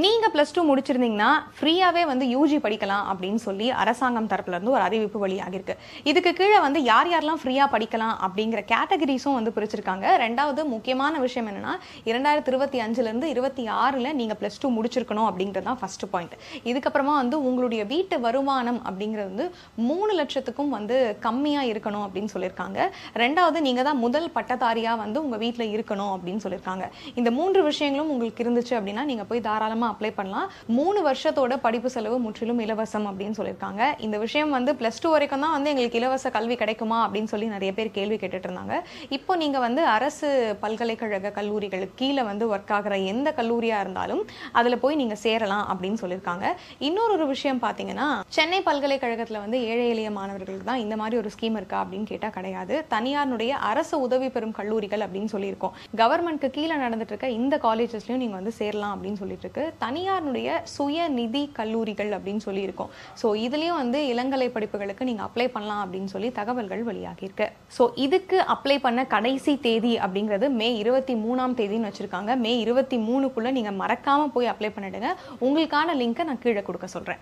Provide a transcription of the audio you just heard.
நீங்க +2 முடிச்சிருந்தீங்கன்னா ஃப்ரீயாவே வந்து யூஜி படிக்கலாம் அப்படின்னு சொல்லி அரசாங்கம் தரப்புல இருந்து ஒரு அறிவிப்பு வெளியாகிருக்கு. இதுக்கு கீழே வந்து யார் யாரெல்லாம் ஃப்ரீயா படிக்கலாம் அப்படிங்கிற கேட்டகரிஸும் வந்து பிரிச்சிருக்காங்க. ரெண்டாவது முக்கியமான விஷயம் என்னன்னா 2025ல இருந்து 26ல நீங்க +2 முடிச்சிருக்கணும் அப்படிங்கிறது தான் ஃபர்ஸ்ட் பாயிண்ட். இதுக்கப்புறமா வந்து உங்களுடைய வீட்டு வருமானம் அப்படிங்கிறது வந்து 3 லட்சத்துக்கும் வந்து கம்மியா இருக்கணும் அப்படின்னு சொல்லியிருக்காங்க. ரெண்டாவது நீங்க தான் முதல் பட்டதாரியா வந்து உங்க வீட்டில் இருக்கணும் அப்படின்னு சொல்லியிருக்காங்க. இந்த 3 விஷயங்களும் உங்களுக்கு இருந்துச்சு அப்படின்னா நீங்க போய் தாராளமா அப்ளை பண்ணலாம். 3 வருஷத்தோட படிப்பு செலவு முற்றிலும் இலவசம் அப்படின்னு சொல்லியிருக்காங்க. இந்த விஷயம் வந்து +2 வரைக்கும் தான் வந்து எங்களுக்கு இலவச கல்வி கிடைக்குமா அப்படின்னு சொல்லி நிறைய பேர் கேள்வி கேட்டுட்டு இருந்தாங்க. இப்போ நீங்க வந்து அரசு பல்கலைக்கழக கல்லூரிகளுக்கு கீழே வந்து ஒர்க் ஆகிற எந்த கல்லூரியா இருந்தாலும் அதுல போய் நீங்க சேரலாம் அப்படின்னு சொல்லியிருக்காங்க. இன்னொரு விஷயம் பாத்தீங்கன்னா சென்னை பல்கலைக்கழகத்துல வந்து ஏழை எளிய மாணவர்களுக்கு தான் இந்த மாதிரி ஒரு ஸ்கீம் இருக்கா அப்படின்னு கேட்டா கிடையாது. தனியாருடைய அரசு உதவி பெறும் கல்லூரிகள் அப்படின்னு சொல்லியிருக்கோம். கவர்மெண்ட்க்கு கீழே நடந்துட்டு இருக்க இந்த காலேஜஸ்லயும் நீங்க வந்து சேரலாம் அப்படின்னு சொல்லிட்டு இருக்கு. தனியாருடைய சுய நிதி கல்லூரிகள் அப்படின்னு சொல்லி இருக்கோம். ஸோ இதுலயும் வந்து இளங்கலை படிப்புகளுக்கு நீங்க அப்ளை பண்ணலாம் அப்படின்னு சொல்லி தகவல்கள் வெளியாகி இருக்கு. ஸோ இதுக்கு அப்ளை பண்ண கடைசி தேதி அப்படிங்கிறது மே 23ஆம் தேதின்னு வச்சிருக்காங்க. மே 23க்குள்ள நீங்க மறக்காம போய் அப்ளை பண்ணிடுங்க. உங்களுக்கான லிங்கை நான் கீழே கொடுக்க சொல்றேன்.